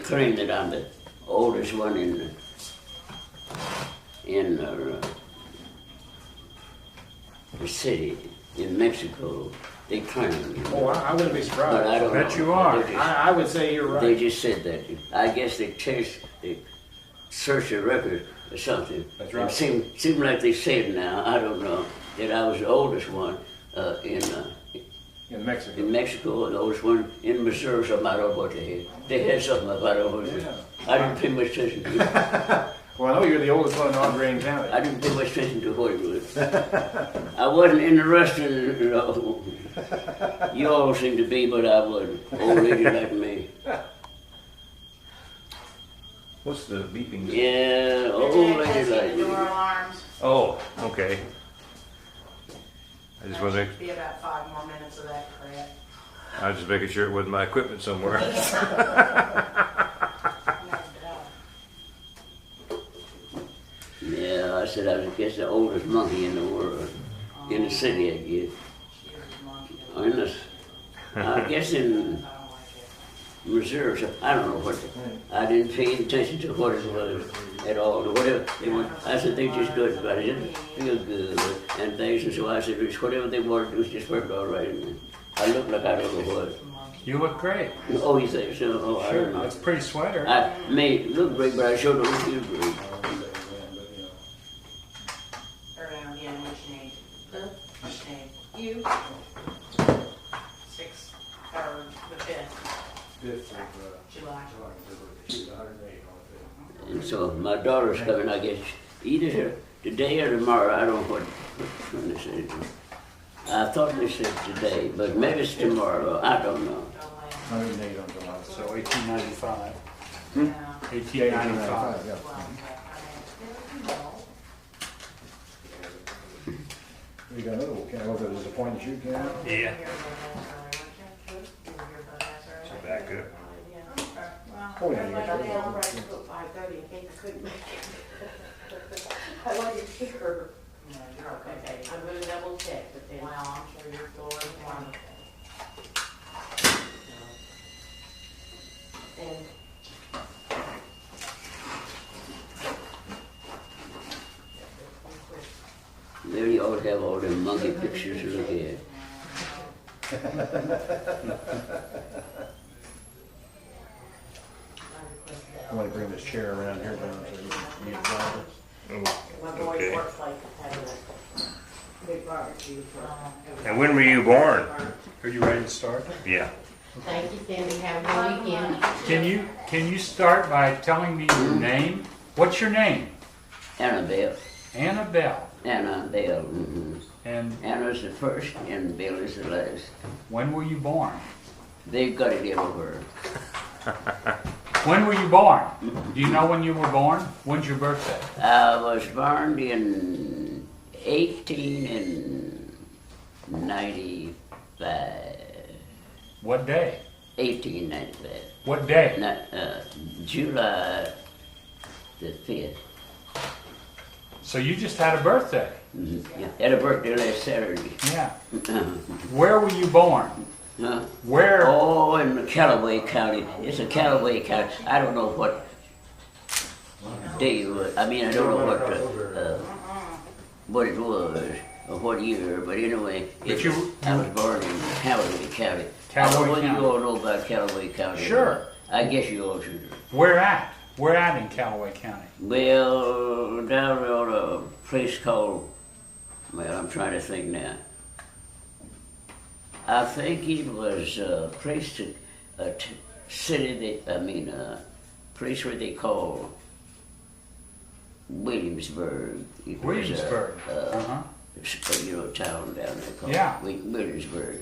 claim that I'm the oldest one in the city in Mexico. They claim. Oh, I wouldn't be surprised. But I don't Bet know. you are. I would say you're right. They just said that. I guess they searched the record or something. That's right. It seemed like they said now, I don't know, that I was the oldest one in Mexico. in Mexico, and the oldest one in Missouri or something. I don't know what they had. They had something about it. Yeah. I didn't pay much attention to it. Well, I know you're the oldest one in Audrain County. I didn't pay much attention to what it was. I wasn't interested in you all seem to be, but I wasn't. Old lady like me. What's the beeping? Yeah, old lady like Door me. alarms. Oh, okay. I just That wasn't. should be about 5 more minutes of that crap. I was just making sure it wasn't my equipment somewhere. Yeah, I said I guess the oldest monkey in the world, in the city, I guess. In this, I guess in Missouri, so I don't know what. I didn't pay attention to what it was at all. Whatever they want, I said they just good about it. It feel good and things, and so I said it's whatever they want to do, just worked all right. And I look like I don't know what. You look great. Oh, you think so? Oh, I Sure, don't know. that's a pretty sweater. I may look great, but I sure don't feel great. Around, yeah, which name? Which name? You? 6th, or the 5th, July. And so my daughter's coming, I guess, either today or tomorrow. I don't know when they said. I thought they said today, but maybe it's tomorrow. I don't know. 108 on July. So 1895. Yeah. 1895. Yeah. You got another one, can I there's a point that you can? Yeah. So back up. Oh, yeah, you Well, got I your- was ready to put 5:30 in case I couldn't make it. I wasn't sure. No, you're okay. I'm gonna double check, but then. Well, I'm sure your floor is wonderful. And There you always have all them monkey pictures to look at. I want to bring this chair around here down so you can drive it. my boy Okay. works like having a big barbecue for. And when were you born? Are you ready to start? Yeah. Thank you, Cindy. Have a good weekend. Can you start by telling me your name? What's your name? Annabelle. Annabelle. Annabelle. Mm-hmm. And Anna's the first and Belle is the last. when were you born? They've got it everywhere. When were you born? Do you know when you were born? When's your birthday? I was born in 1895. What day? 1895. What day? July the 5th. So you just had a birthday. Mm-hmm. Yeah. Had a birthday last Saturday. Yeah. Where were you born? Huh? Where? Oh, in Callaway County. It's a Callaway County. I don't know what day it was. I mean, I don't know what it was or what year, but anyway, I was born in Callaway County. I don't know what you all know about Callaway County. Sure. I guess you all should. Where at? Where at in Callaway County? Well, down on a place called, well, I'm trying to think now. I think it was a place place where they call Williamsburg. It was, Williamsburg. Town down there called Yeah. Williamsburg.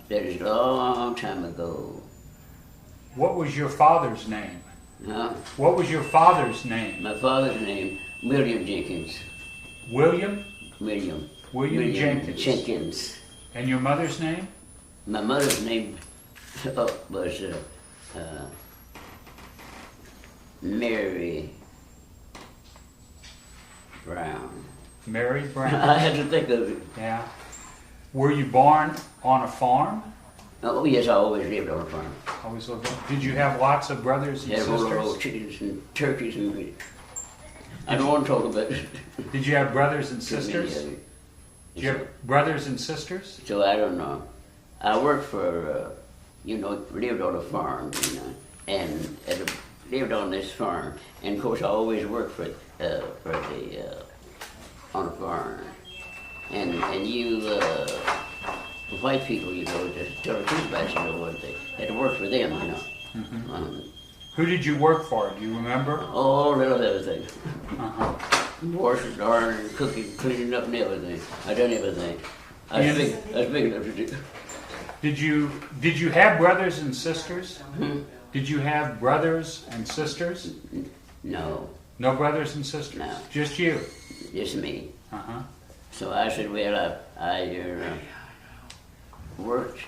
That is a long time ago. What was your father's name? Huh? What was your father's name? My father's name, William Jenkins. William? William Jenkins. Jenkins. And your mother's name? My mother's name was Mary Brown. Mary Brown. I had to think of it. Yeah. Were you born on a farm? Oh yes, I always lived on a farm. Always loved it. Did you have lots of brothers and Had all the old sisters? chickens and turkeys and I don't want to talk about it. Did you have brothers and sisters? Did you have brothers and sisters? So I don't know. I worked for, lived on a farm, and lived on this farm. And of course, I always worked for the on a farm. And you, the white people, just tell the truth about what they had to work for them, Who did you work for? Do you remember? All little everything. Uh-huh. Washing, ironing, cooking, cleaning up and everything. I done everything. I was big enough to do. Did you have brothers and sisters? Hmm? Did you have brothers and sisters? No, No brothers and sisters? No. Just you? just me. Uh-huh. So I said, well, I worked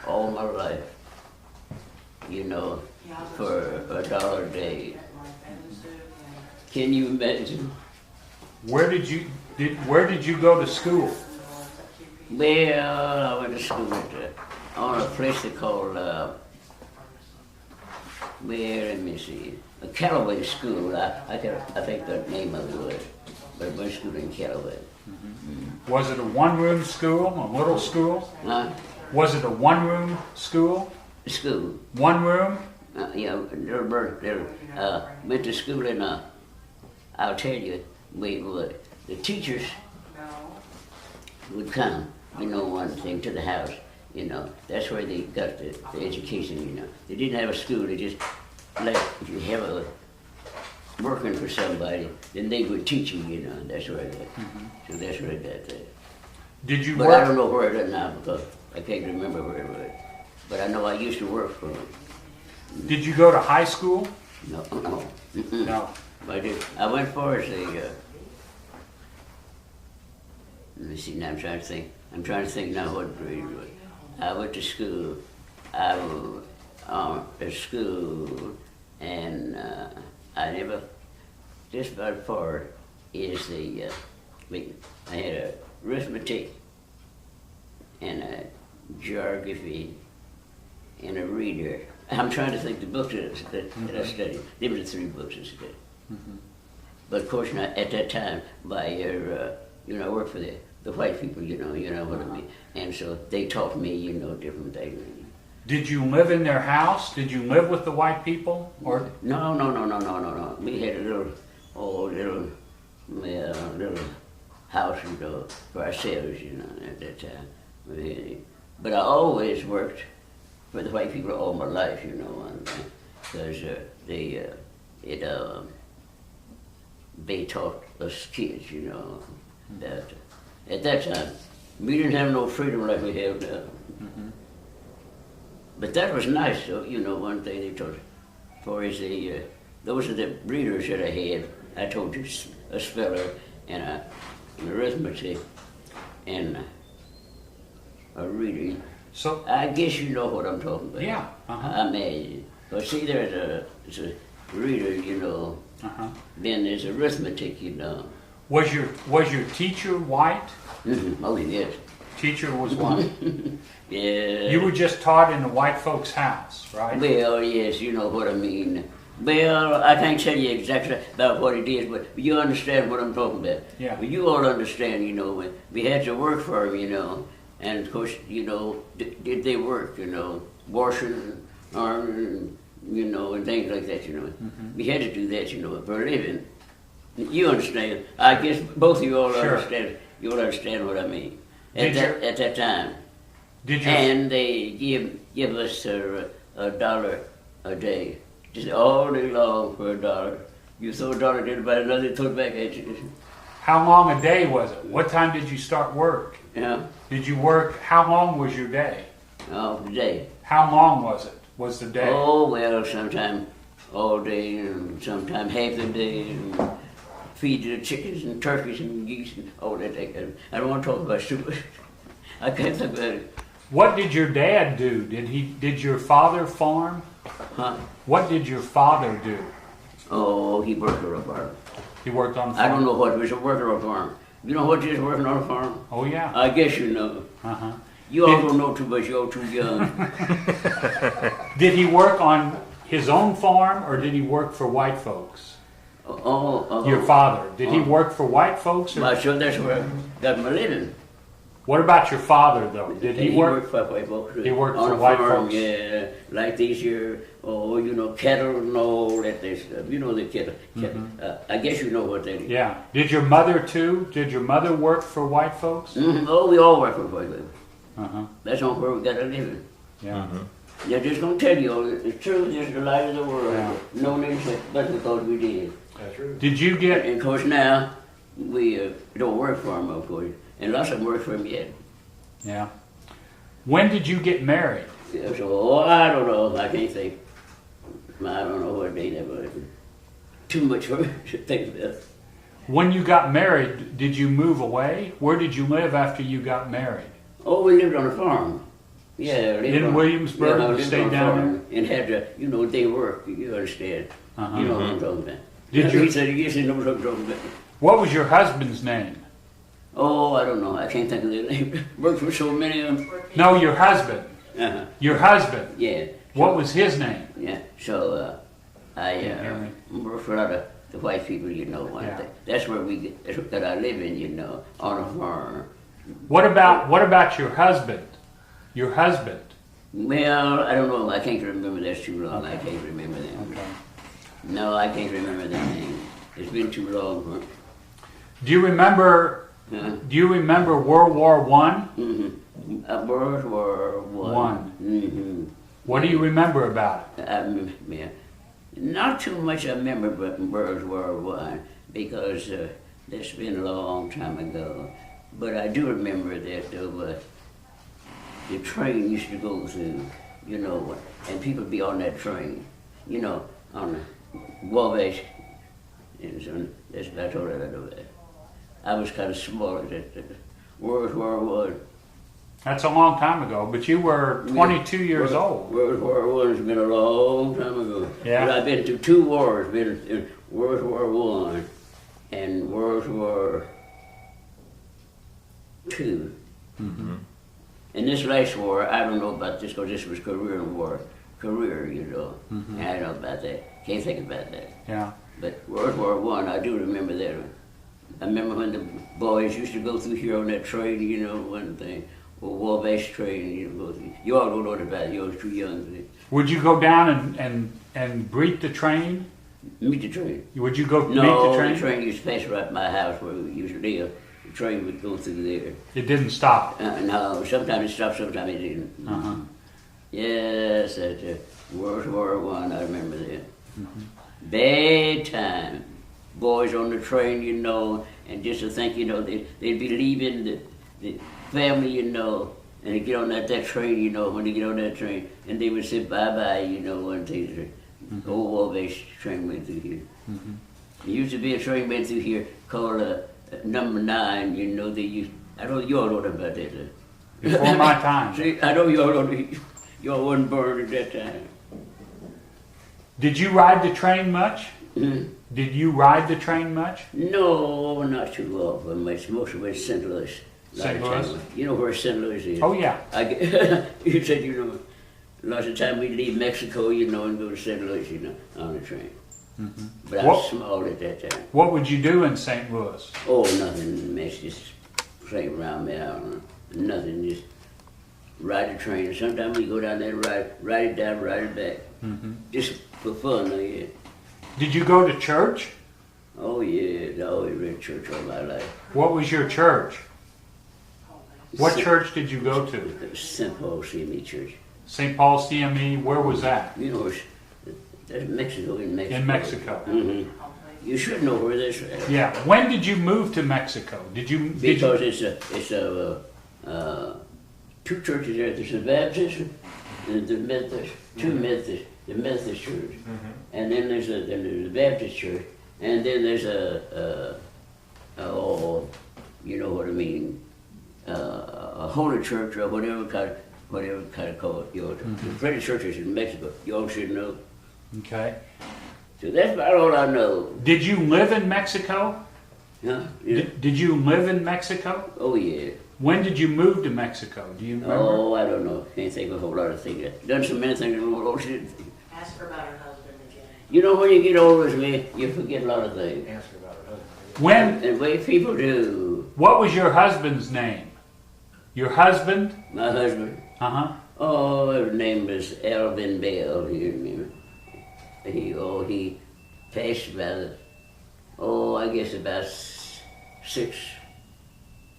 all my life, for $1 a day. Can you imagine? Where did you go to school? Well, I went to school on a place they called, let me see, a Callaway School. I think the name of it was, but I went to school in Callaway. Was it a one-room school, a little school? Huh? Was it a one-room school? School. One room? Went to school and I'll tell you, the teachers would come, one thing to the house, that's where they got the education, They didn't have a school, they just if you have a working for somebody, then they would teach you, that's where I got. So that's where I got that. Did you But work? I don't know where it is now because I can't remember where it was. But I know I used to work for them. Did you go to high school? No, no. Mm-mm. No. I went for as a, let me see, now I'm trying to think now what grade it was. I went to school, I was at school, and I never, just about far is I had a arithmetic and a geography and a reader. I'm trying to think the books that I studied. They were the 3 books I studied. But of course, at that time, I worked for the white people, you know what I mean. And so they taught me, different things. Did you live in their house? Did you live with the white people? Or No. We had a little house, for ourselves, at that time. But I always worked for the white people all my life, because they taught us kids, that at that time we didn't have no freedom like we have now. But that was nice, though. One thing they taught us, for is those are the readers that I had. I told you a speller and an arithmetic and a reading. so? I guess you know what I'm talking about. Yeah. Uh-huh. I mean, but see, there's a reader, Uh-huh. then there's arithmetic, Was your teacher white? Oh, yes. Teacher was white. Yeah. You were just taught in the white folks' house, right? Well, yes, you know what I mean. Well, I can't tell you exactly about what it is, but you understand what I'm talking about. Yeah. Well, you all understand, when we had to work for them, and of course, did they work, washing, ironing, and things like that, We had to do that, for a living. You understand. I guess both of you all Sure. understand. You all understand what I mean. Did At that time. Did you? And they give us $1 a day, just all day long for $1. You throw $1 at anybody, another they throw it back at you. How long a day was it? What time did you start work? Yeah, Did you work? How long was your day? the day. How long was it? Was the day? Oh well, sometime all day, and sometime half the day, and feed the chickens and turkeys and geese and all that. I don't want to talk about stupid. I can't think about it. What did your dad do? Did your father farm? Huh? What did your father do? Oh, he worked on a farm. He worked on a farm. I don't know what it was, a worker on a farm. You know what is working on a farm? Oh yeah. I guess you know. Uh-huh. You all don't know too much. You're too young. Did he work on his own farm or did he work for white folks? Your father, did he work for white folks? Or? Well, so that's where I got my living. What about your father, though? Did he work? For white folks. He worked on for a white farm, folks. Yeah, like these here, cattle and all that stuff. You know the cattle. I guess you know what that is. Yeah. Did your mother too? Did your mother work for white folks? Oh, we all work for white folks. Uh-huh. That's on where we got a living. Yeah. They're just gonna tell you the truth is the light of the world. Yeah. No names, but because we did. That's true. Did you get? And of course now we don't work for them, of course, and lots of them work for them yet. Yeah. When did you get married? Yeah, so I don't know. I can't think. I don't know what day that was. Too much for me to think about. When you got married, did you move away? Where did you live after you got married? Oh, we lived on a farm. Yeah, lived In on, Williamsburg, yeah, you lived stayed on a down farm and had to, day work. You understand? Uh-huh. You know what I'm talking about. Did you? He said, "Yes, he knows what I'm talking about." What was your husband's name? Oh, I don't know. I can't think of their name. Worked for so many of them. No, your husband. Uh-huh. Your husband. Yeah. What was his name? Yeah. So I worked for a lot of the white people, Yeah. That's where that's what I live in, on a farm. What about your husband? Your husband. Well, I don't know. I can't remember. That's too long. I can't remember them. Okay. No, I can't remember their name. It's been too long for. Do you remember? Do you remember World War I? Mm-hmm. World War One. Mm-hmm. What do you remember about it? I remember, yeah. Not too much I remember about World War One because that's been a long time ago. But I do remember that the train used to go through, and people be on that train, on the Wabash. And so that's about all that I know that. I was kind of small at that World War One. That's a long time ago, but you were 22 years old. World War One's been a long time ago. Yeah. But I've been to 2 wars. Been in World War One and World War II. Mm-hmm. And this last war, I don't know about this because this was Korean War. Mm-hmm. And I don't know about that. Can't think about that. Yeah. But World War One, I do remember that. I remember when the boys used to go through here on that train, one thing. Or Wabash train, go through. You all don't know about it. You're too young. Would you go down and greet the train? Meet the train. Would you go meet No, the train? the train used to pass right by my house where we used to live. The train would go through there. It didn't stop. No, sometimes it stopped, sometimes it didn't. Uh-huh. Yes, that's World War One. I remember that. Mm-hmm. Bad time. Boys on the train, and just to think, they'd be leaving the family, and they get on that train, when they get on that train, and they would say bye-bye, one day. The old Wabash train went through here. Mm-hmm. There used to be a train went through here called number 9, they used, I know you all know about that. Before my time. See, I know you all know, you all wasn't born at that time. Did you ride the train much? Mm-hmm. Did you ride the train much? No, not too often. Most of it's St. Louis. St. Louis? You know where St. Louis is? Oh, yeah. You said, lots of time we'd leave Mexico, and go to St. Louis, on the train. Mm-hmm. But I was small at that time. What would you do in St. Louis? Oh, nothing, man. Just play around, man. I don't know. Nothing, just ride the train. And sometimes we go down there and ride it down, ride it back. Mm-hmm. Just for fun, yeah. Did you go to church? Oh, yeah. I always read church all my life. What was your church? What church did you go to? St. Paul CME Church. St. Paul CME, where was that? That's Mexico, in Mexico. In Mexico. Mm-hmm. You should know where this is. Yeah. When did you move to Mexico? Because it's 2 churches there. There's a Baptist and the Methodist, 2 Methodists, the Methodist church. And then there's a Baptist church. And then there's you know what I mean, a holy church or whatever kind of call it. The pretty churches in Mexico, you all should know. Okay. So that's about all I know. Did you live in Mexico? Huh? Yeah. Did you live in Mexico? Oh yeah. When did you move to Mexico? Do you remember? Oh, I don't know. Can't think of a whole lot of things. Done so many things in the world. Ask her about her husband again. You know, when you get older as me, you forget a lot of things. Ask her about her husband. When? And the way people do. What was your husband's name? Your husband? My husband. Uh-huh. Oh, his name was Alvin Belle. You remember? He passed about, I guess about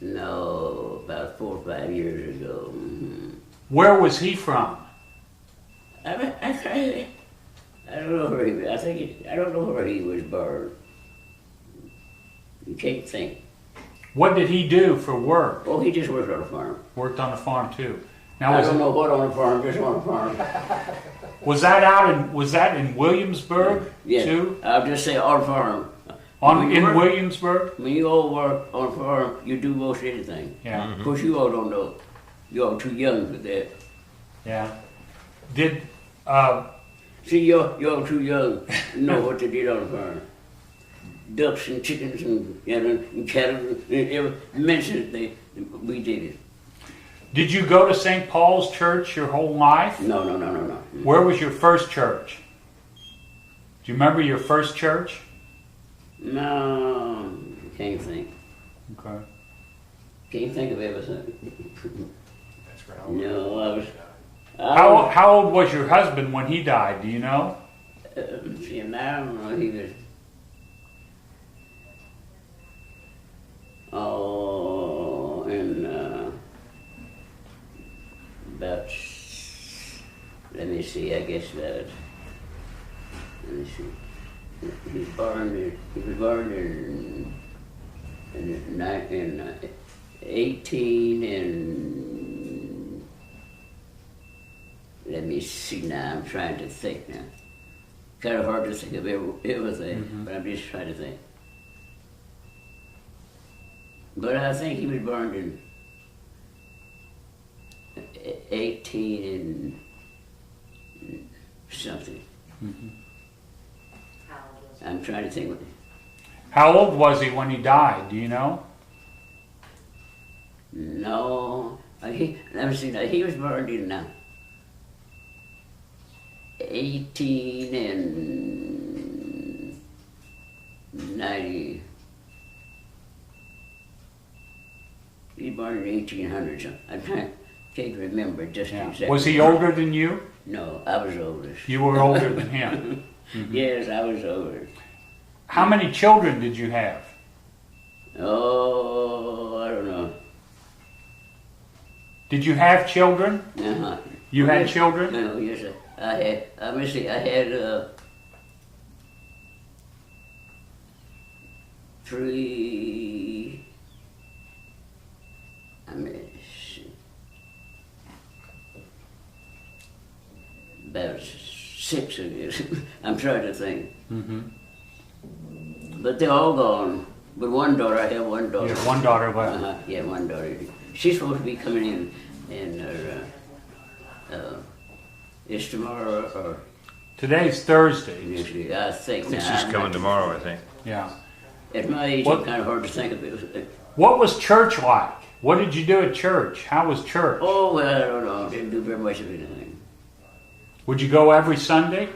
about 4 or 5 years ago. Mm-hmm. Where was he from? I don't know where he was. I don't know where he was born. You can't think. What did he do for work? Oh, he just worked on a farm. Worked on a farm too. Now, I don't know what on a farm, just on a farm. was that in Williamsburg Yeah. too? I'll just say on a farm. In Williamsburg? When you all work on a farm, you do most anything. Yeah. Of course, you all don't know. You're all too young for that. Yeah. Did See, you're all too young to know what they did on a farm. Ducks and chickens and cattle, and mentioned we did it. did you go to St. Paul's Church your whole life? No. Where was your first church? Do you remember your first church? No, can't think. Okay. Can't think of everything. That's right. No, I was. How old was your husband when he died? Do you know? See, now I don't know. He was. About. Let me see. I guess about. Let me see. He was born in 18 and. Let me see now. I'm trying to think now. Kind of hard to think of everything, but I'm just trying to think. But I think he was born in 18 and something. How old was he? I'm trying to think. How old was he when he died? Do you know? No, let me see. Now, he was born in 18 and 90. He was born in 1800 something. I can't remember just exactly. Was he older than you? No, I was oldest. You were older than him. Yes, I was older. How many children did you have? Oh, I don't know. Did you have children? Uh-huh. You had children? No, yes, I had. Let me see. I had 3. I mean, about 6 of guess. I'm trying to think. But they're all gone. But one daughter, I have one daughter. You have one daughter left. Yeah, one daughter. She's supposed to be coming in her. It's tomorrow or Today's Thursday. usually, I think. She's Now, I'm coming not- tomorrow, I think. Yeah. At my age, What- it's kind of hard to think of it. What was church like? What did you do at church? How was church? Oh, well, I don't know. I didn't do very much of anything. Would you go every Sunday?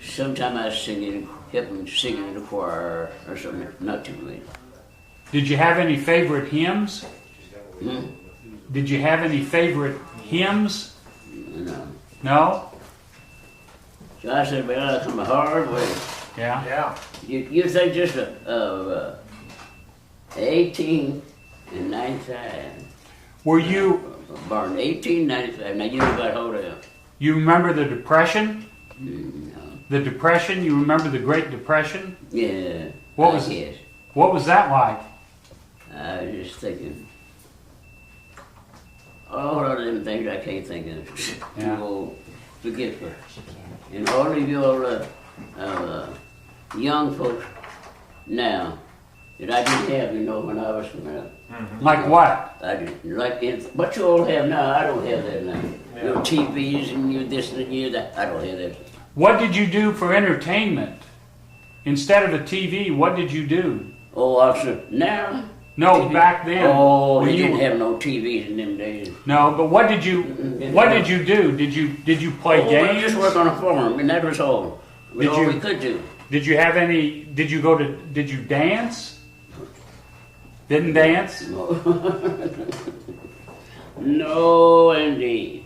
Sometime I was singing, helping singing in the choir or something. Not too late. Did you have any favorite hymns? Hmm? Did you have any favorite hymns? No. No? So I said, well, I come a hard way. Yeah. Yeah. You think just 18 and 95. Were you, Born 1895. Now you know about hold on. you remember the Depression? No. The Depression? You remember the Great Depression? Yeah. What I was- guess. What was that like? I was just thinking. All of them things I can't think of. Yeah. Too old, forgetful. And all of you all young folks now that I didn't have, when I was coming up. Like what? I didn't like it. What you all have now, I don't have that now. Your TVs and your this and your that. I don't have that. What did you do for entertainment? Instead of a TV, what did you do? Oh, also now No, back then. Oh, when they you didn't were- have no TVs in them days. No, but what did you do? Did you play Oh, games? we just work on a farm, and that was all. Did All you- we could do. Did you have any? Did you dance? Didn't dance? No, indeed.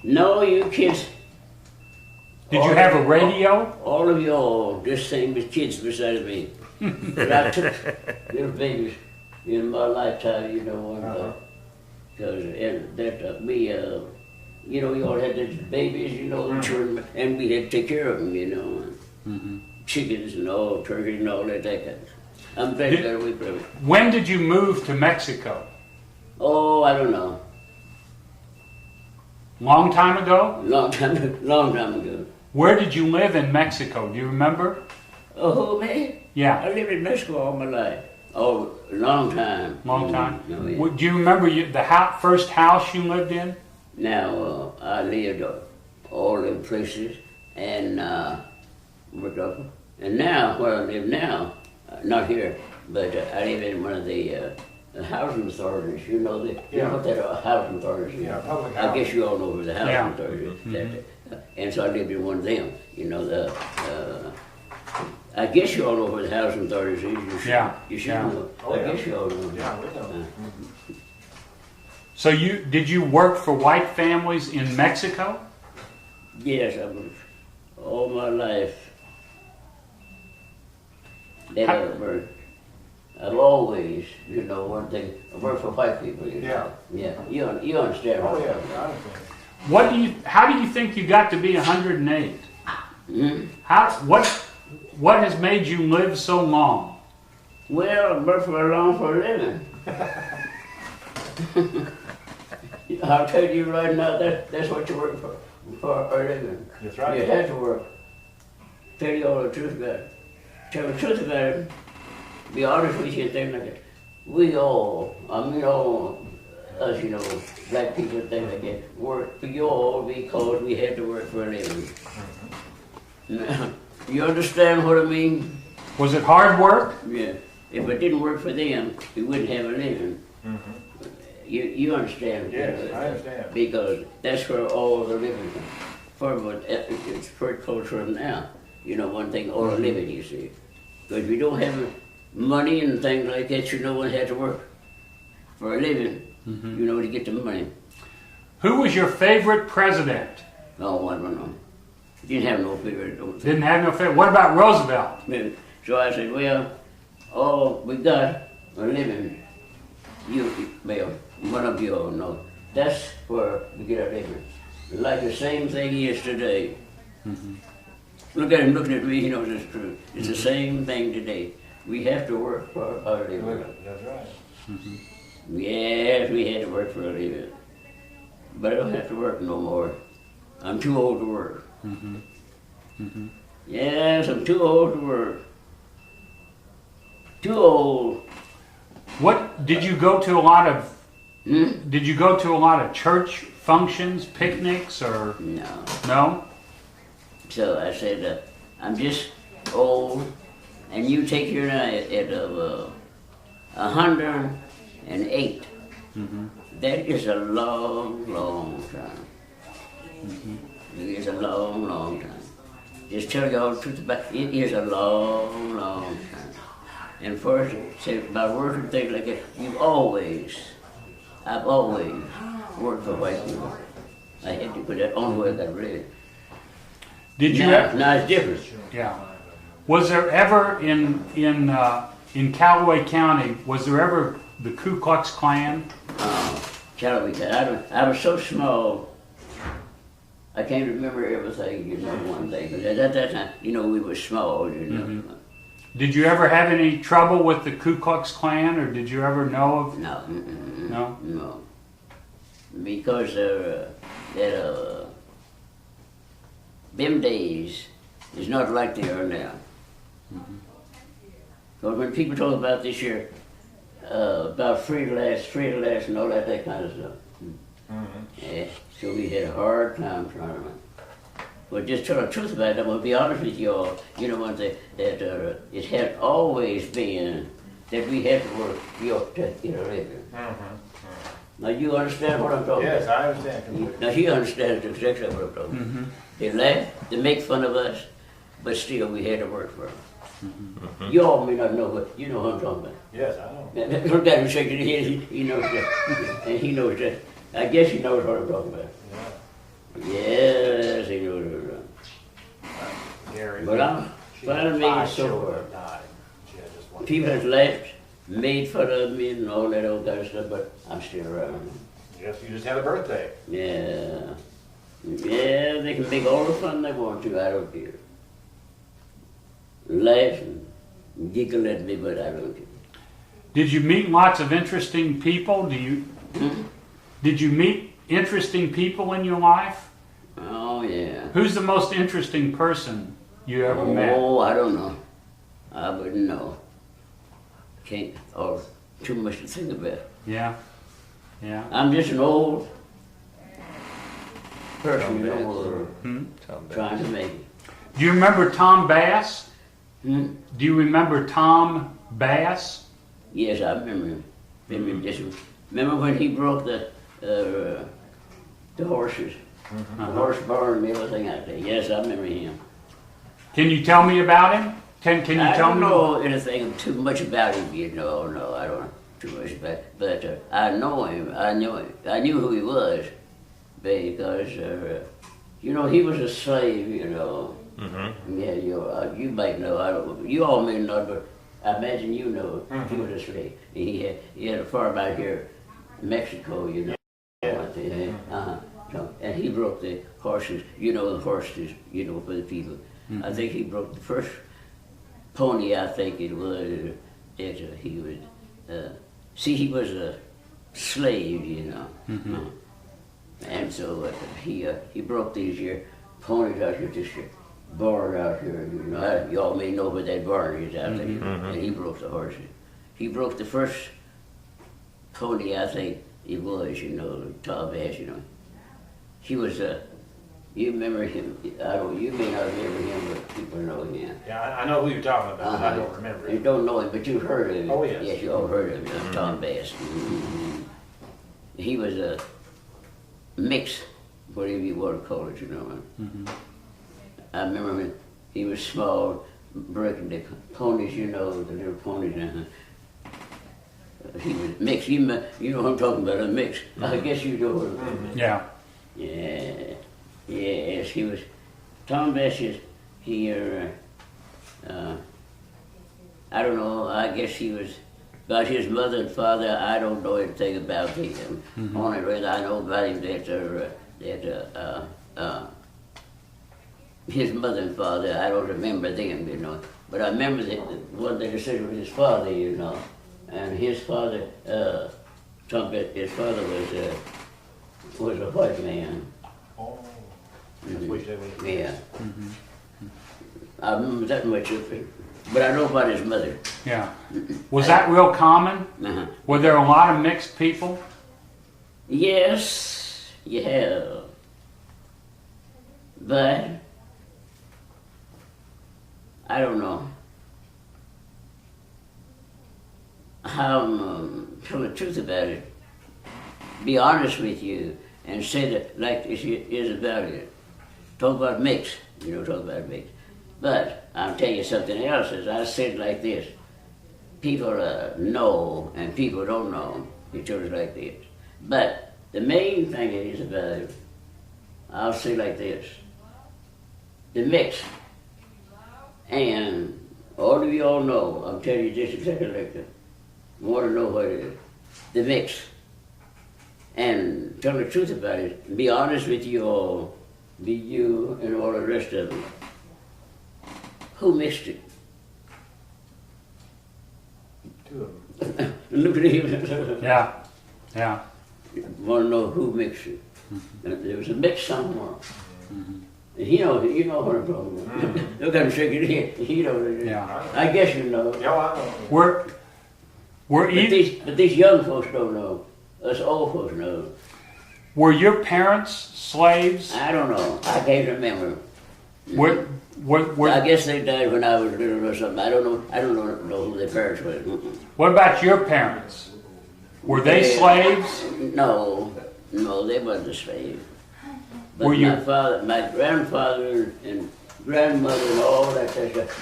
No, you kids. Did you have a radio? All of y'all just same as kids beside me. But I took little babies in my lifetime, you know, because you know, we all had these babies, you know, children, and we had to take care of them, you know, chickens and all, turkeys and all that kind of stuff. I'm glad you got away from it. When did you move to Mexico? Oh, I don't know. Long time ago? Long time ago. Where did you live in Mexico? Do you remember? Oh, man. Yeah, I lived in Mexico all my life. Oh, a long time. long time. Oh, yeah. Do you remember the first house you lived in? Now, I lived all in places and worked off. And now, where I live now, not here, but I live in one of the housing authorities. You know what that housing authority is? Yeah, public I guess you all know where the housing Yeah. authority is. And so I lived in one of them. You know, I guess you all know where the housing authority is. You should, Yeah, You should yeah. know. Oh, I yeah. guess you all know. Yeah, we know. So did you work for white families in Mexico? Yes, I was all my life. That How- I worked. I've always, you know, one thing, I work for white people. You know. Yeah. You understand Oh, what yeah, I'm talking I about. understand. How do you think you got to be 108? Hmm? What has made you live so long? Well, I work for a living. I'll tell you right now, that's what you work for a living. That's right. You have to work. Tell you all the truth about it. Tell the truth about it. Be honest with you and things like that. We all, all us, you know, black people and things like that, work for you all because we had to work for a living. Now, you understand what I mean? Was it hard work? Yeah. If it didn't work for them, we wouldn't have a living. You understand? Yes, I understand. Because that's where all the living from. It's pretty close from now. You know, one thing, all the living, you see. Because if you don't have money and things like that, you know, one had to work for a living, you know, to get the money. Who was your favorite president? No, I don't know. Didn't have no favorite. Didn't have no favorite. What about Roosevelt? So I said, well, all we got a living. Belle, one of you all know. That's where we get our living. Like the same thing is today. Look at him looking at me, he knows it's true. It's the same thing today. We have to work for our living. That's right. Yes, we had to work for a living. But I don't have to work no more. I'm too old to work. Yes, I'm too old to work. Too old. What did you go to a lot of? Hmm? Did you go to a lot of church functions, picnics, or No. no? So I said, I'm just old, and you take your night at 108. That is a long, long time. It is a long, long time. Just tell you all the truth about it. It is a long, long time. And first, say about work and things like that, I've always worked for white people. I had to put that on where I got rid. Did you? Now it's different. Yeah. Was there ever in Callaway County? Was there ever the Ku Klux Klan? Callaway County. I was so small, I can't remember everything, you know, one thing. But at that time, you know, we were small, you know. Did you ever have any trouble with the Ku Klux Klan, or did you ever know of? No. No. No. Because them days is not like they are now. Because when people talk about this year, about free to last and all that kind of stuff. Yeah, so we had a hard time trying to. But just tell the truth about it, I'm going to be honest with you all. You know, one thing, that it had always been that we had to work to get a living. Mm-hmm. Now you understand what I'm talking Yes, about? I understand completely. Now he understands exactly what I'm talking about. They laugh, they make fun of us, but still we had to work for them. You all may not know, but you know what I'm talking about. Yes, I know. Look at him shaking his head, he knows that. And he knows that. I guess he knows what I'm talking about. Yeah. Yes, he knows what I'm talking about. Gary. But I'm she trying had to make it 5 so children far. that died. She had just one. People have laughed, made fun of me and all that old kind of stuff, but I'm still around. Yes, you just had a birthday. Yeah. Yeah, they can make all the fun they want to, I don't care. Laugh and giggle at me, but I don't care. Did you meet lots of interesting people? Did you meet interesting people in your life? Oh, yeah. Who's the most interesting person you ever met? Oh, I don't know. I wouldn't know. Can't, or too much to think about. Yeah, yeah. I'm just an old person, you know, trying to make it. Do you remember Tom Bass? Hmm? Do you remember Tom Bass? Yes, I remember him. Remember when he broke the horses, the horse barn and everything out there. Yes, I remember him. Can you tell me about him? Can you I tell don't me? know anything too much about him, you know. No, I don't know too much about it. But I know him. I knew him. I knew who he was because, you know, he was a slave, you know. Yeah, you might know. I don't. You all may not, but I imagine you know. He was a slave. He had a farm out here, in Mexico, you know. So, and he broke the horses. You know the horses. You know for the people. I think he broke the first pony. I think it was that he was. See, he was a slave, you know. And so he broke these here ponies out here, this here barn out here. You know, y'all may know where that barn is out there. And he broke the horses. He broke the first pony, I think it was, you know, Tom Bass, you know. He was you remember him? You may not remember him, but people know him. Yeah, I know who you're talking about, but I don't remember You it. don't know him, but you've heard of him. Oh, yes. Yes, you all heard of him, Tom Bass. He was a mix, whatever you want to call it, you know. I remember when he was small, breaking the ponies, you know, the little ponies. He was mixed. You know what I'm talking about, a mix. I guess you know what I'm talking about. Yeah. Yeah. Yes, he was. Tom Bass is here. I don't know. I guess he was. About his mother and father, I don't know anything about him. Only reason I know about him that his mother and father, I don't remember them, you know. But I remember that one that he said was his father, you know. And his father, his father was a white man. Oh, that's what you said when you Yeah. I remember that much of it. But I know about his mother. Yeah. Was that real common? Were there a lot of mixed people? Yes, yeah. But I don't know. Tell the truth about it. Be honest with you and say that like this is about it. Talk about mix, you know, talk about mix. But I'll tell you something else, as I said like this. People know and people don't know each other like this. But the main thing is about it, I'll say like this. The mix. And all of you all know, I'll tell you this exactly like that. You want to know what it is. The mix. And tell the truth about it. Be honest with you all. Be you and all the rest of them. Who mixed it? Two of them. Look at him. Yeah. Yeah. Want to know who mixed it? There was a mix somewhere. And you know what I'm talking about. Look at him shaking his head. You know what it is. Yeah. I guess you know. Yeah, well, I know. Were But these young folks don't know. Us old folks know. Were your parents slaves? I don't know. I can't remember. I guess they died when I was little or something. I don't know who their parents were. What about your parents? Were they slaves? No, they wasn't slaves. But Were you- my grandfather and grandmother and all that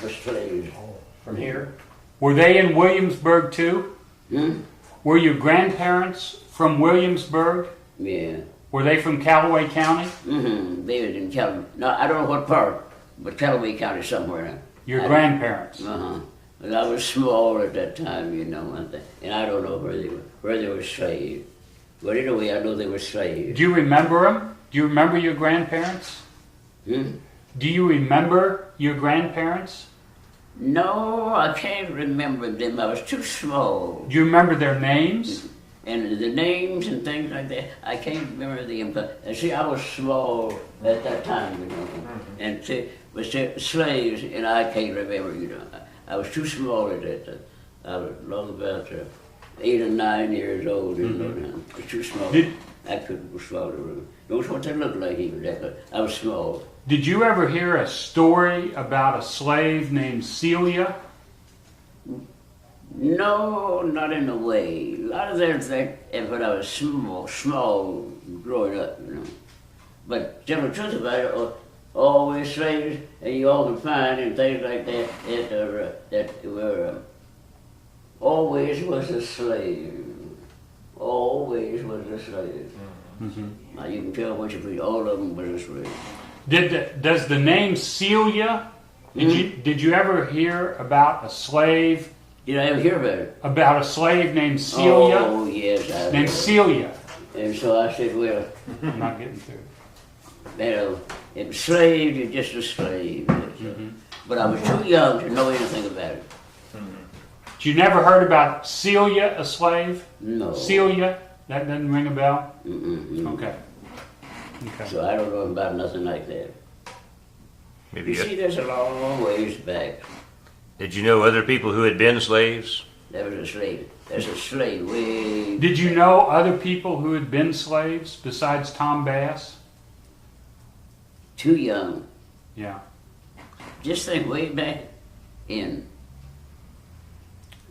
were slaves. From here? Were they in Williamsburg too? Hmm? Were your grandparents from Williamsburg? Yeah. Were they from Callaway County? Mm-hmm. They was in Callaway. No, I don't know what part, but Callaway County somewhere. Your grandparents? Uh-huh. But I was small at that time, and I don't know where they were slaves. But anyway, I know they were slaves. Do you remember them? Do you remember your grandparents? Hmm? Do you remember your grandparents? No, I can't remember them. I was too small. Do you remember their names? And the names and things like that, I can't remember them. And see, I was small at that time, and was slaves, and I can't remember, I was too small at that time. I was long about 8 or 9 years old, I was too small. I couldn't go swallow the room. Knows what they looked like even that, but I was small. Did you ever hear a story about a slave named Celia? No, not in a way. A lot of them think when I was small growing up, But tell the truth about it, always slaves, and you often find and things like that were always was a slave. Always was a slave. Mm-hmm. Now you can tell once you read all of them were a slave. Does the name Celia? Did you ever hear about a slave? Did I ever hear about it? About a slave named Celia? Oh yes, I Named did. Celia. And so I said, well, I'm not getting through. if slave, you're just a slave. But I was too young to know anything about it. You never heard about Celia, a slave? No. Celia? That doesn't ring a bell? Mm-mm. Okay. So I don't know about nothing like that. Maybe You see, there's a long ways back. Did you know other people who had been slaves? There was a slave. There's a slave way. Did you know other people who had been slaves besides Tom Bass? Too young. Yeah. Just think way back in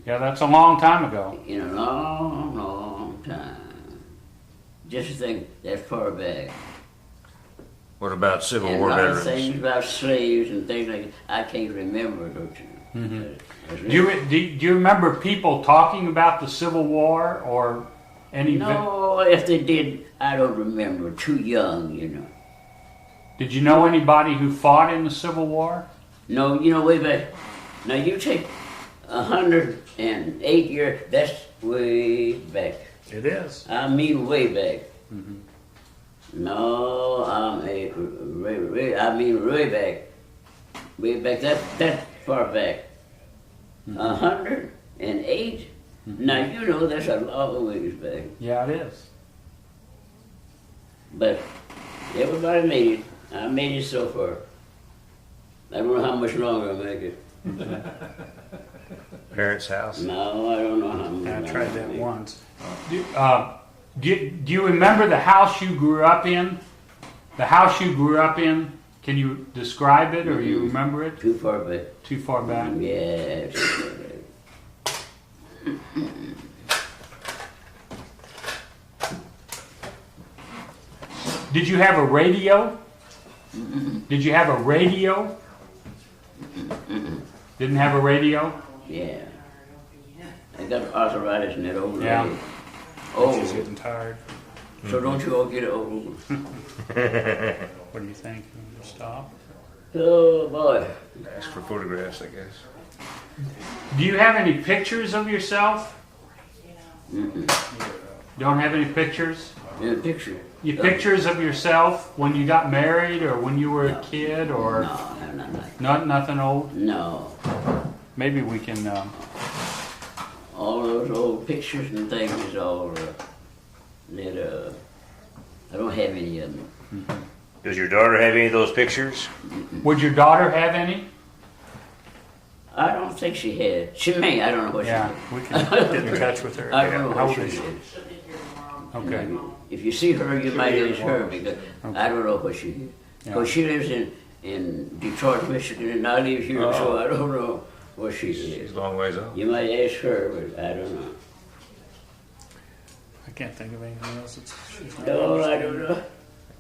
Yeah, that's a long time ago. a long, long time. Just think that far back. What about Civil And a War lot of veterans? things about slaves and things like that, I can't remember, don't you? Do you remember people talking about the Civil War or any? No, if they did, I don't remember. Too young, Did you know anybody who fought in the Civil War? No, way back. Now you take 108 years. That's way back. It is. I mean way back. No, I mean way back. Way back. That far back. 108. Now that's a long ways back. Yeah, it is. But everybody made it. I made it so far. I don't know how much longer I'll make it. Parents' house? No, I don't know how much. I longer tried I'll that make it. once. Do you remember the house you grew up in? The house you grew up in, can you describe it or you remember it? Too far back. Too far back? Yeah, too far back. Did you have a radio? Did you have a radio? Didn't have a radio? Yeah. I got arthritis in that old Yeah. leg. She's Oh, getting tired. so don't you all get old? What do you think? You want to stop? Oh boy. Ask for photographs, I guess. Do you have any pictures of yourself? Don't have any pictures? Yeah, picture. You pictures of yourself when you got married or when you were a kid or No, nothing old? no. Maybe we can. All those old pictures and things is all that I don't have any of them. Does your daughter have any of those pictures? Would your daughter have any? I don't think she had. She may. I don't know what Yeah, she we can get in touch with her. had. I don't know How what old she is had. Okay. If you see her, you might ask her because I don't know what she did. Yeah. Because she lives in Detroit, Michigan, and I live here, so I don't know where she She's lives. a long ways off. You might ask her, but I don't know. I can't think of anything else. No, I don't know.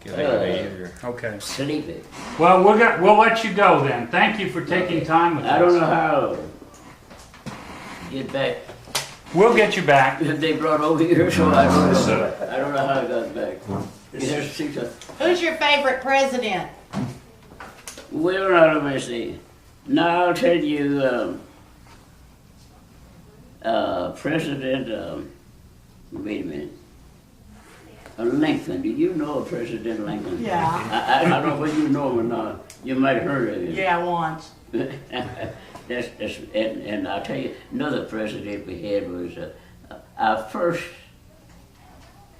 Can't think of any either. Okay. Sleeping. Well, we'll let you go then. Thank you for taking time with us. I don't know how to get back. We'll get you back. They brought over here, so I don't know. I don't know how I got back. Who's your favorite president? Well, now let me see. Now I'll tell you, President, wait a minute. Lincoln. Do you know President Lincoln? Yeah. I don't know whether you know him or not. You might have heard of him. Yeah, once. And I'll tell you, another president we had was our first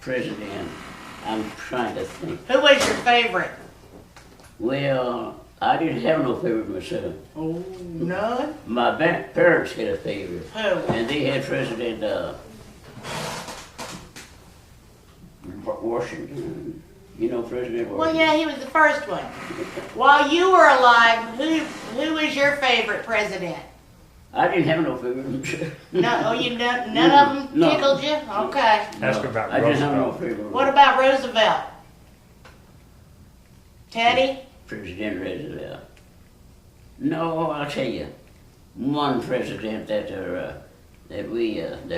president. I'm trying to think. Who was your favorite? Well, I didn't have no favorite myself. Oh, none? My parents had a favorite. Who? And they had President Washington. You know President Washington? Well, yeah, he was the first one. While you were alive, who was your favorite president? I didn't have no favorite. No, none of them No. tickled you? Okay. Ask her about I didn't have no Roosevelt. favorite. What about Roosevelt? Teddy? President Roosevelt? No, I'll tell you. One president that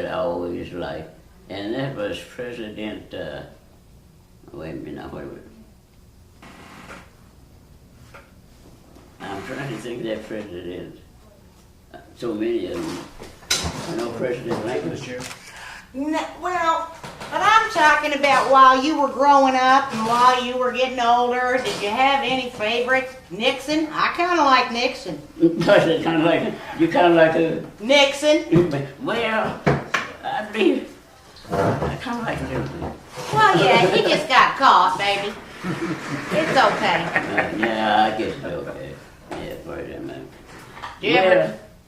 I always liked, and that was President. Wait a minute, now, what was it? I'm trying to think of that president. So many of them. I know President Lincoln. Well, but I'm talking about while you were growing up and while you were getting older, did you have any favorites? Nixon? I kind of like Nixon. You kind of like a. Nixon? Well, I believe. I kind of like Lincoln. Well, yeah, he just got caught, baby. It's okay. Yeah, I guess it's okay. Yeah, for that matter.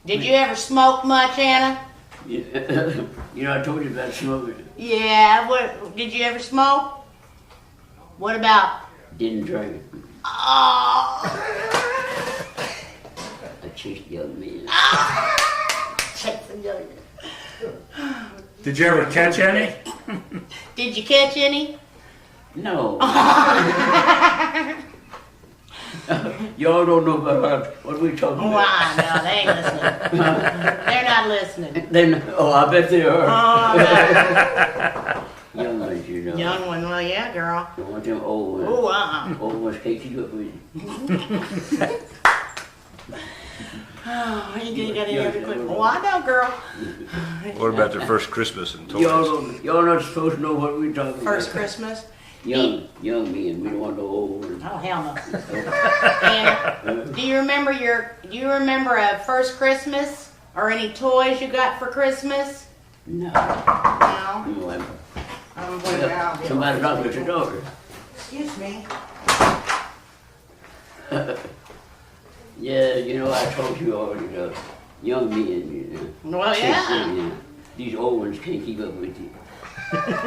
Did you ever smoke much, Anna? Yeah. You know, I told you about smoking. Yeah, did you ever smoke? What about? Didn't drink. Oh, I chased young men. chasing young. Did you ever catch any? Did you catch any? No. Y'all don't know about what we talking Oh, about. I know, they ain't listening. They're not listening. I bet they are. Oh, Young ones, you know. no. Young one, well, yeah, girl. I want them old ones. Oh, Old ones can't keep up with you. Oh, you got any other quick? Oh, I know, girl. What about their first Christmas and toys? Y'all not supposed to know what we talking about. First Christmas? Young men. We don't want no old ones. Oh, hell no. And do you remember a first Christmas or any toys you got for Christmas? No. No. No, I'm way down. somebody knocked at your door. Excuse me. Yeah, you know, I told you already, young men, you know. Well, yeah. You know, these old ones can't keep up with you.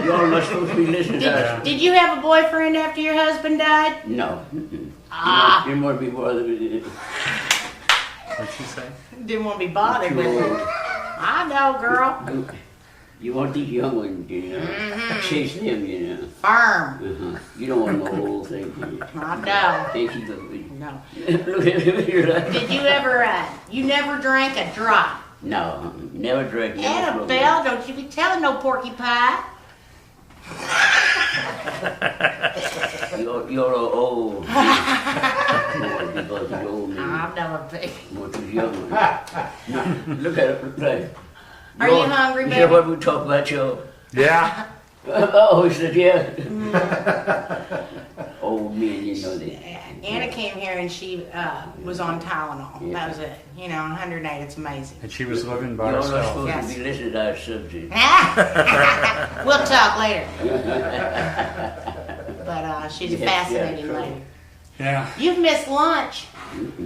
Y'all not supposed to be listening to us. Did you have a boyfriend after your husband died? No. Mm-mm. Ah. You didn't want to be bothered with it. What'd she say? Didn't want to be bothered Too with it. old. I know, girl. You want these young ones, you know. Chase them, you know. Firm. You don't want no old thing, you know. I know. Can't keep up with you. No. Look at me, you're like. Did you ever, you never drank a drop? No, never drank. Anna Belle, don't you be telling no porky pie. You're old. Because you're old, man. I've never been. More too young. Look at it, like. Are you hungry, You baby? hear what we talk about, Joe? Yeah. Oh, he said, yeah. Old men, you know that. Anna came here and she was on Tylenol. Yeah. That was it. You know, 108, it's amazing. And she was living by You're not herself. supposed Yes. to be listening to our subject. We'll talk later. But she's a Yeah, fascinating yeah, lady. Yeah. You've missed lunch.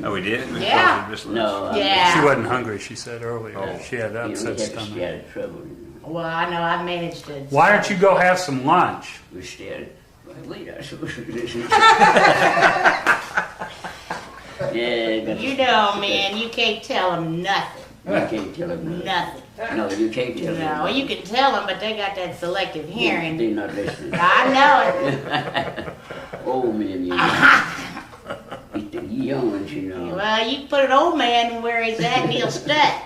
Oh, we did? Yeah. No, Yeah. She wasn't hungry, she said earlier. Oh. She had You know, we upset had to stomach. stay out of trouble. Well, I know I've managed it. Why don't you go have some lunch? We stayed. Wait, I supposed to be listening. Yeah, You know, man, you can't tell them nothing. you can't tell them nothing. Nothing. No, you can't tell them. No, you can tell them, but they got that selective hearing. They're not listening. I know it. Old men, you know. The young ones, you know. Well, you put an old man where he's at and he'll stay.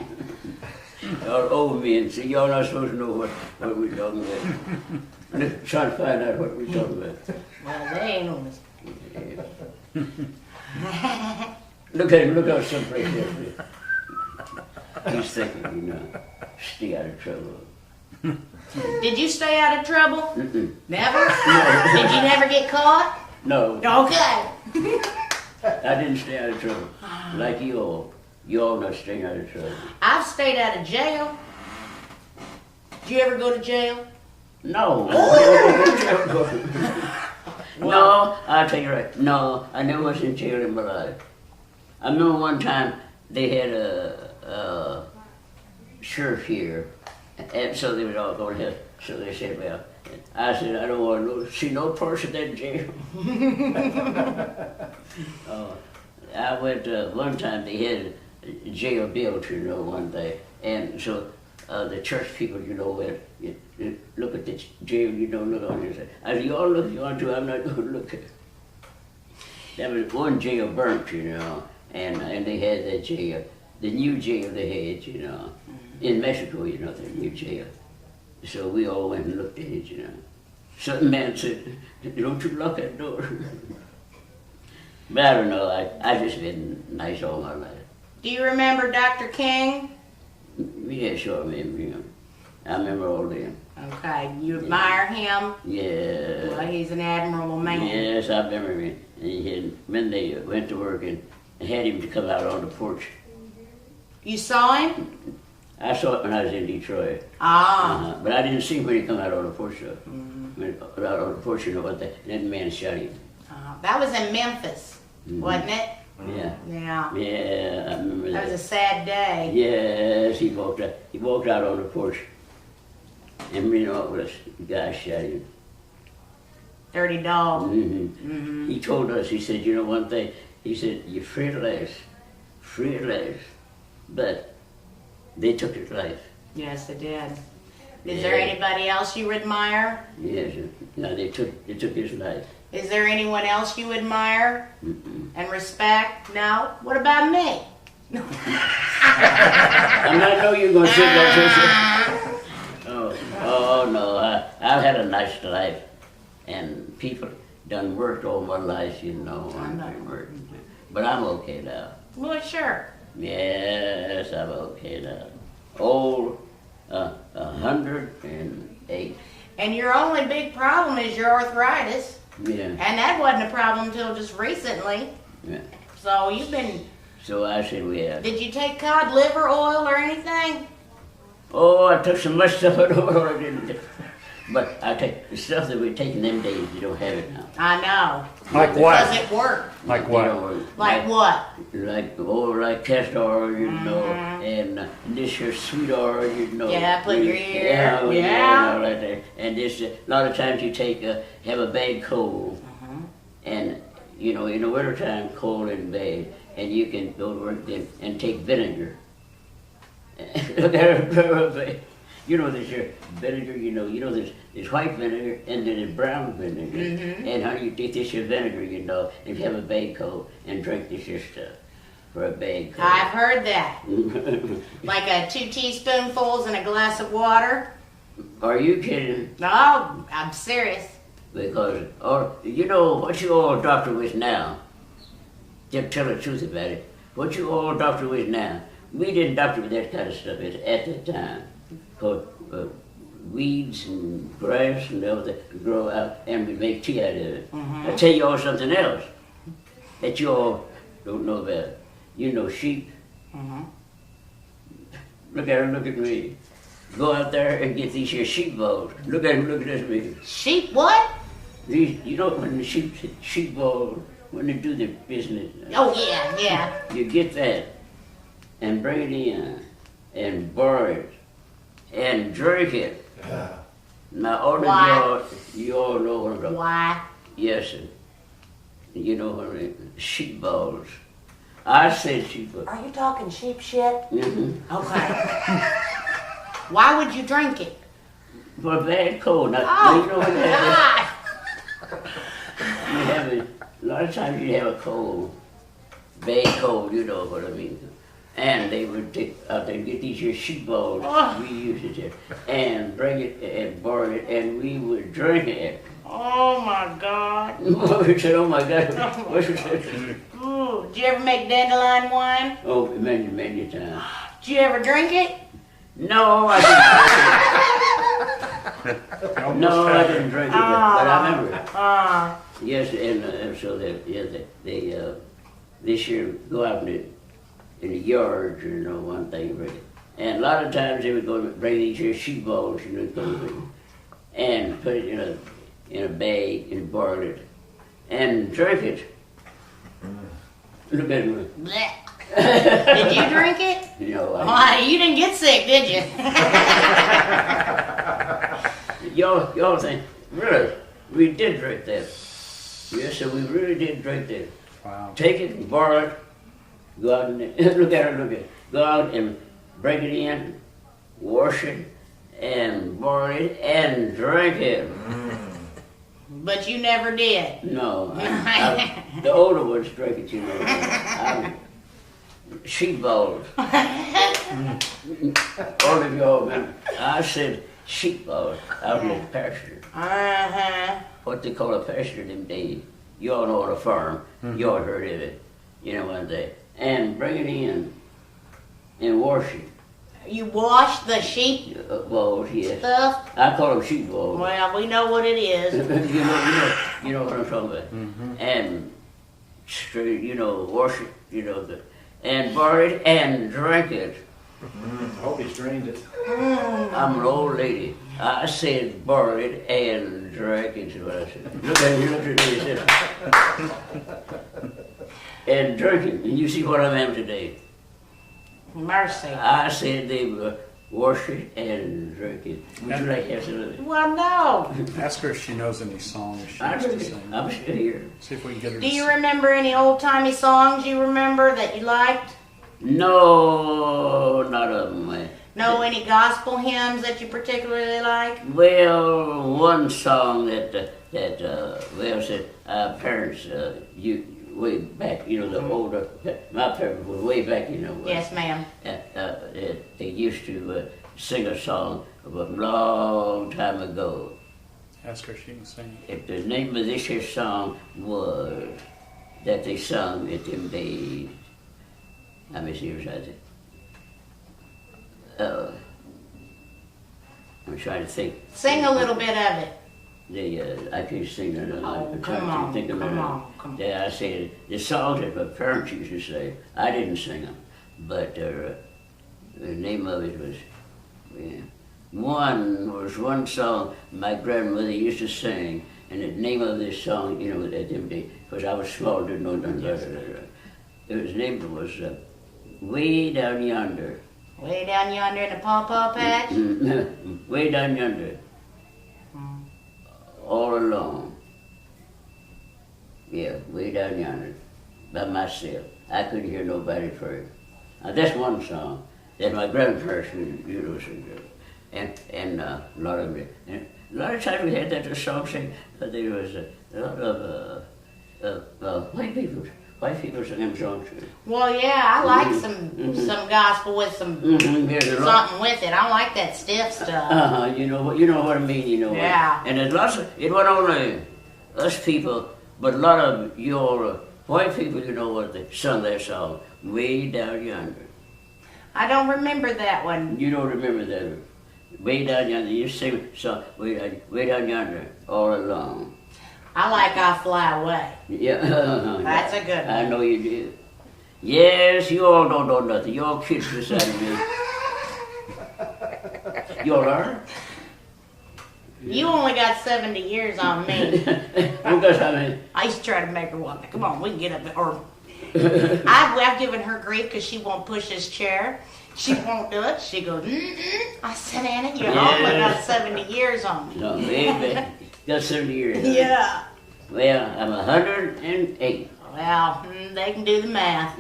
Y'all old men, see, y'all not supposed to know what we're talking about. Let's try to find out what we're talking about. Well, they ain't on this. Look at him, look out someplace else. He's thinking, you know, stay out of trouble. Did you stay out of trouble? Mm-mm. Never? Did you never get caught? No, Okay. I didn't stay out of trouble. Like you all. You all not staying out of trouble. I've stayed out of jail. Did you ever go to jail? No. No, I'll tell you right. No, I never was in jail in my life. I remember one time they had a sheriff here, and so they was all going to hell. So they said, well, I said, I don't want to see no person in jail. I went, one time they had a jail built, you know, one day, and so the church people, you know, went, you look at the jail, you don't look on it. I said, you all look if you want to, I'm not going to look at it. There was one jail burnt, you know, and they had that jail, the new jail they had, you know, in Mexico, you know, the new jail. So we all went and looked at it, you know. Some man said, don't you lock that door. But I don't know, I just been nice all my life. Do you remember Dr. King? Yeah, sure, I remember him. I remember all them. Okay, you admire him? Yeah. Well, he's an admirable man. Yes, I remember him. And when they went to work and had him to come out on the porch. You saw him? I saw it when I was in Detroit. Ah. But I didn't see him when he come out on the porch, though. Went out on the porch, you know what, that man shot him. That was in Memphis, wasn't it? Yeah. Yeah. Yeah, I remember that. That was a sad day. Yes, he walked out on the porch. And you know, the guy shot him. Dirty dog. He told us, he said, you know one thing, he said, you're free at last, but they took his life. Yes, they did. Is there anybody else you admire? Yes, no, they took his life. Is there anyone else you admire and respect? No? What about me? I know you're going to say that, Oh no, I've had a nice life, and people done worked all my life, you know. But I'm okay now. Well, sure. Yes, I'm okay now. Old, 108. And your only big problem is your arthritis. Yeah. And that wasn't a problem until just recently. Yeah. So you've been... So I said we have. Did you take cod liver oil or anything? Oh, I took so much stuff I don't know what I didn't. But I take the stuff that we take in them days, you don't have it now. I know. Like what? Does it work? Like You what? know, Like what? like castor oil, you know, and this your sweet oil, you know. Yeah, put your ear. Yeah, Yeah. and all like that. And this, a lot of times you take, have a bad cold, and you know, in the wintertime, cold and bad, and you can go to work then and take vinegar. You know, there's your vinegar, you know, there's white vinegar and then there's brown vinegar. And honey, you take this your vinegar, you know, if you have a bad cold, and drink this your stuff for a bad cold. I've heard that. Like 2 teaspoonfuls in a glass of water. Are you kidding? No, I'm serious. Because, or you know what you all doctor with now? Just tell the truth about it. What you all doctor with now? We didn't doctor with that kind of stuff at that time. Because weeds and grass and everything grow out, and we make tea out of it. I tell you all something else that you all don't know about. You know sheep. Look at her, look at me. Go out there and get these here sheep balls. Look at him, look at this me. Sheep what? These, you know, when the sheep balls, when they do their business. Oh, yeah, yeah. You get that and bring it in and boil it and drink it. Now, all of you all know what I'm talking about. Why? Yes, sir. You know what I mean? Sheep balls. I said sheep. Are you talking sheep shit? Mm-hmm. Okay. Why would you drink it? For a bad cold. Now, Oh, you know what God. you have a lot of times you have a cold, bad cold, you know what I mean. And they would take out there and get these here sheep balls, we used it there, and bring it and boil it, and we would drink it. Oh my God. We said, oh my God, what's that? Ooh, did you ever make dandelion wine? Oh, many times. Did you ever drink it? No, I didn't drink it. No, I didn't drink it, but I remember it. Yes, and so that, yeah, this year go out in the yards, you know, one thing, really. And a lot of times they would go bring these here sheep balls, you know, and put it in a bag and boil it and drink it. Look at me. Blech. Did you drink it? No, Why, you didn't get sick, did you? y'all think, really, we did drink that. Yes, so we really did drink that. Wow. Take it and boil it, go out and look at it, go out and break it in, wash it, and boil it, and drink it. But you never did. No, the older ones drink it, you know. Sheep balls. All of y'all remember, I said sheep balls out in the pasture. What they call a pasture them days. You all know on a farm. You all heard of it. You know one day. And bring it in and wash it. You wash the sheep Balls, yes. stuff? I call them sheep balls. Well, we know what it is. you know what I'm talking about. And straight, wash it, and boil it and drink it. I hope he's drained it. I'm an old lady. I said boil it and drink it is what I said. Look at me, and drink it. And you see what I am today. Mercy. I said they will wash it and drink it. Would you like to have some of it? Well, no. Ask her if she knows any songs she used to sing. I'm still here. See if we can get her Do to you sing. remember any old-timey songs you remember that you liked? No, not of them. Know any gospel hymns that you particularly like? Well, one song that said our parents, way back, the older, my parents were way back, Yes, ma'am. They used to sing a song of a long time ago. Ask her if she can sing. If the name of this here song was that they sung at them days, let me see what I think. I'm trying to think. Sing a little bit of it. I can't sing that. Oh, I'm come trying on, to think of come it. on, come on. Yeah, I said the songs that my parents used to say. I didn't sing them, but the name of it was. One song my grandmother used to sing, and the name of this song, at them days, because I was small, didn't know nothing about it. His name was Way Down Yonder. Way down yonder in the pawpaw patch? Way down yonder. All alone. Yeah, way down yonder. By myself. I couldn't hear nobody pray. Now that's one song that my grandparents would sing. And a lot of it. And a lot of times we had that song sing, there was a lot of white people singing songs too. Well, yeah, I like some gospel with some something with it. I like that stiff stuff. You know what I mean. Yeah. And there's lots of it wasn't only us people, but a lot of your white people. What they sung that song, Way Down Yonder. I don't remember that one. You don't remember that? Way Down Yonder. You sing song Way Down Yonder all along. I like I Fly Away. Yeah. That's a good one. I know you did. Yes, you all don't know nothing. You all kids beside me. You all are? You only got 70 years on me. Because I used to try to make her walk. Come on, we can get up. Or I've given her grief because she won't push his chair. She won't do it. She goes, I said, Anna, you only got 70 years on me. No, baby. Got 70 years. Yeah. Well, I'm 108. Well, they can do the math.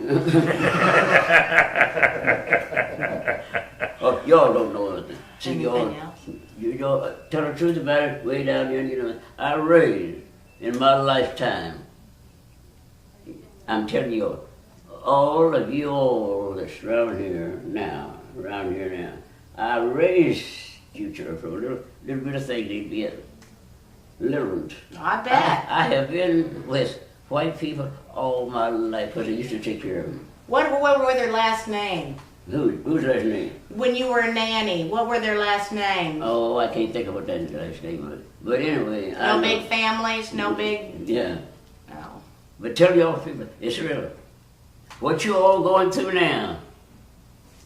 Oh, y'all don't know nothing. See, Anything else? you know, tell the truth about it, way down there, you know, I raised in my lifetime. I'm telling you, all of you all that's around here now, I raised you children from a little bit of thing they'd be little. I bet. I have been with white people all my life because I used to take care of them. What were their last name? Who's last name? When you were a nanny, what were their last names? Oh, I can't think of what that last name was. But anyway, No big families, no big. Yeah. No. But tell y'all people, it's real. What you all going through now?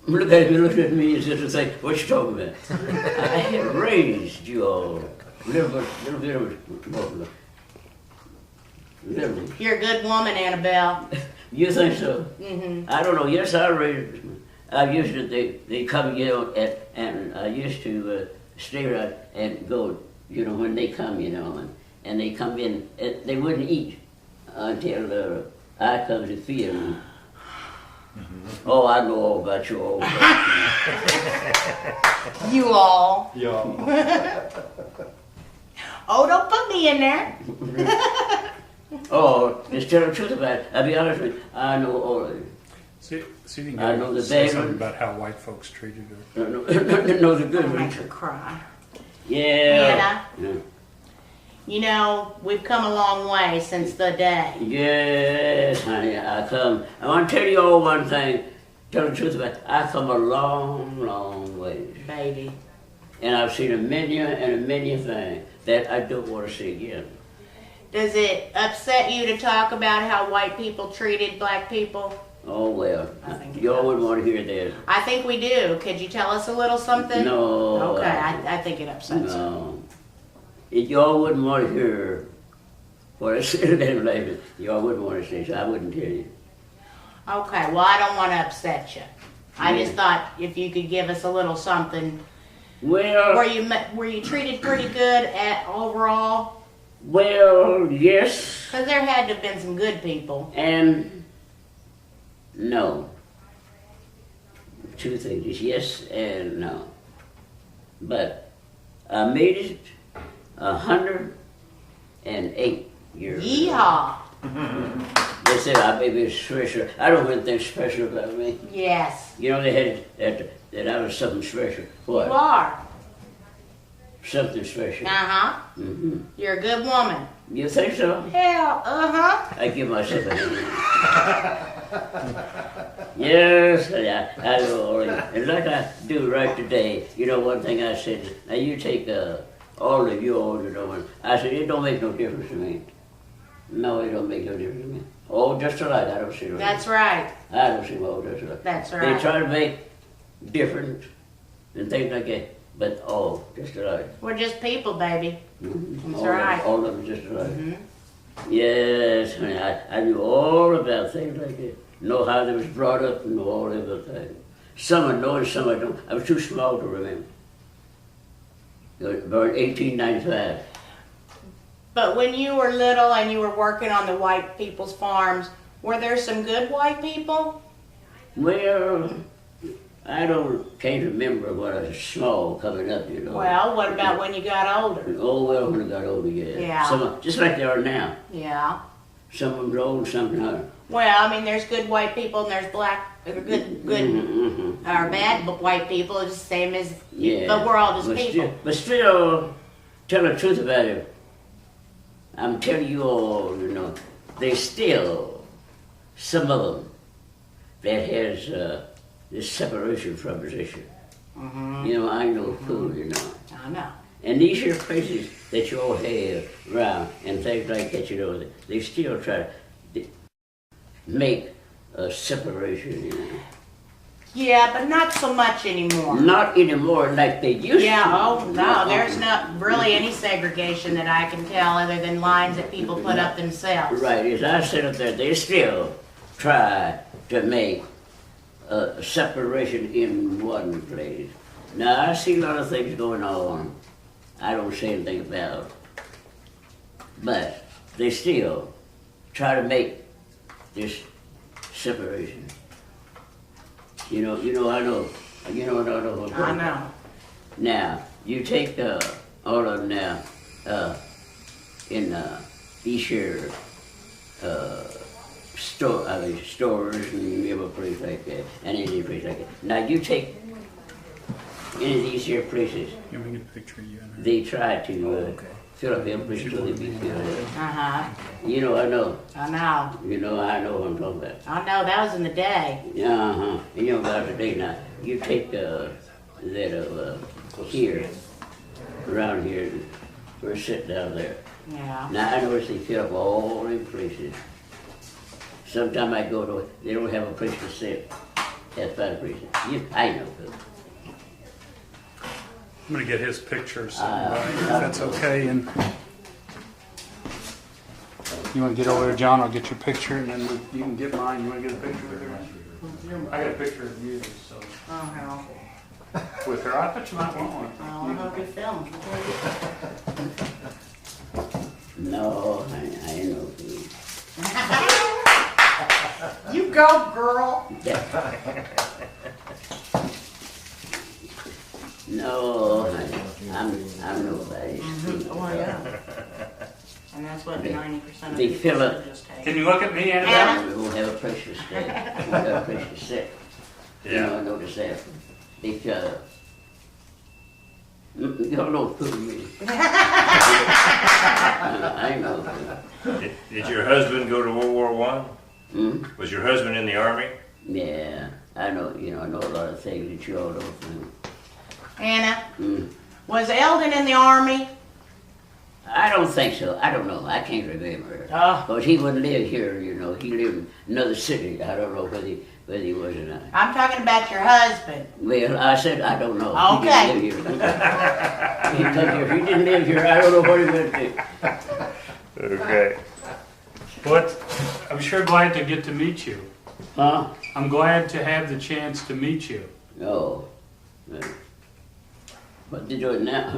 Look at me, look at me, as if to say, what you talking about? I have raised you all. Little bit of little. You're a good woman, Annabelle. You think so? Mm-hmm. I don't know. Yes, I raised. I used to. They come, you know, and I used to stay around and go. You know, when they come, you know, and they come in, they wouldn't eat until I come to feed them. Mm-hmm. Oh, I know all about you all. You all. Yeah. Oh, don't put me in there. Oh, just tell the truth about it. I'll be honest with you. I know all of it. See, you I know the say bad something ones. about how white folks treated her. No, the good I'll make ones. her cry. Yeah. Yeah. You know, we've come a long way since the day. Yes, honey, I want to tell you all one thing. Tell the truth about it. I come a long, long way. Baby. And I've seen a many things that I don't want to see again. Does it upset you to talk about how white people treated black people? Oh, well, I think it y'all does. wouldn't want to hear that. I think we do. Could you tell us a little something? No. Okay, I think it upsets you. No. If y'all wouldn't want to hear what I said about life, y'all wouldn't want to say, so I wouldn't tell you. Okay, well, I don't want to upset you. I Yeah. just thought if you could give us a little something. Well, Were you treated pretty good at overall? well, yes Because there had to have been some good people. and no. Two things, is yes and no. But I made it 108 years. Yeehaw! They said I may be special. I don't want anything special about me. Yes, You know, they had that I was something special. What? you are. Something special. Uh-huh. Mm-hmm. You're a good woman. You think so? Hell, uh-huh. I give myself a hand. Yes, I do all that. And like I do right today, you know, one thing I said, now you take all of you older women. I said, it don't make no difference to me. No, it don't make no difference to me. Oh, just alike, I don't see them. That's right. I don't see them all just alike. That's They right. try to make different and things like that, but all just alike. We're just people, baby. Mm-hmm. That's right. All of them just alike. Mhm. Yes, honey, I knew all about things like that. Know how they was brought up and know all the other things. Some I know and some I don't. I was too small to remember. It was born 1895. But when you were little and you were working on the white people's farms, were there some good white people? Well, can't remember when I was small coming up, you know. Well, what about when you got older? Oh, well, when I got older, yeah. Yeah. Some, just like they are now. Yeah. Some of them are old, some are. Well, I mean, there's good white people and there's good Mm-hmm. or bad white people. It's the same as, Yeah. but we're all just But people. still, tell the truth about it. I'm telling you all, you know, there's still some of them that has this separation proposition. Mm-hmm. You know, I know food, you know. I know. And these here places that you all have around and things like that, you know, they still try to make a separation, you know. Yeah, but not so much anymore. Not anymore like they used Yeah, to. oh no, there's not really any segregation that I can tell other than lines that people put up themselves. Right, as I said up there, they still try to make a separation in one place. Now, I see a lot of things going on I don't say anything about, but they still try to make this separation. I know. I know what I know. Now, you take all of them now in these here stores and every place like that, and any place like that. Now, you take any of these here places, You want me to get a picture of you in they try to fill up every place till they be filled up. Uh-huh. I know. I know. I know what I'm talking about. I know, that was in the day. Uh-huh. And you know about today now. You take that here, around here, we're sitting down there. Yeah. Now I notice they fill up all them places. Sometimes I go to, they don't have a place to sit. That's by the prison. I know. I'm gonna get his picture, so Uh, if that's okay. And you want to get over there, John? I'll get your picture, and then you can get mine. You want to get a picture with her? I got a picture of you, so Oh, hell. with her. I thought you might want one. Oh, I hope you film. No, I ain't no food. You go, girl. No, I'm nobody's food. Oh, yeah. And that's what 90% of They people fill up. just take. Can you look at me, Annabelle? We won't have a place to stay. We won't have a place to sit. I notice that. They fill up. Y'all know food me. I know food. Did your husband go to World War I? Hmm? Was your husband in the army? Yeah, I know. I know a lot of things that you all don't know. Anna, Hmm? was Eldon in the army? I don't think so. I don't know. I can't remember. Oh. Because he wouldn't live here. He lived in another city. I don't know whether he was or not. I'm talking about your husband. Well, I said I don't know. Okay. He didn't live here. If he didn't live here, I don't know what he went to. Okay. What? I'm sure glad to get to meet you. Huh? I'm glad to have the chance to meet you. No. What they doing now?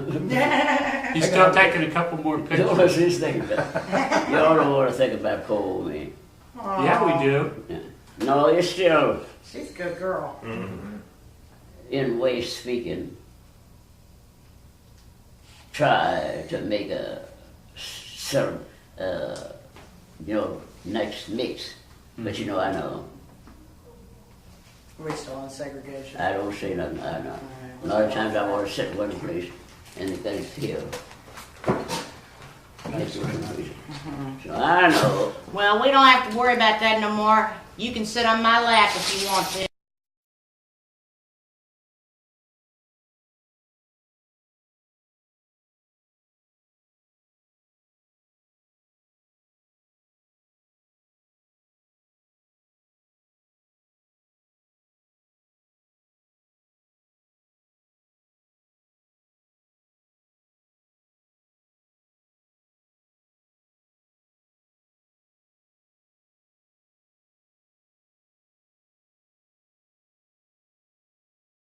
He's still taking a couple more Y'all pictures. don't just think about. Y'all don't want to think about poor old me. Yeah, we do. Yeah. No, it's still, She's a good girl. in way speaking, try to make some, nice mix. But I know. We're still on segregation. I don't say nothing. I know. A lot of times I want to sit in one place and they got it killed. So I know. Well, we don't have to worry about that no more. You can sit on my lap if you want to.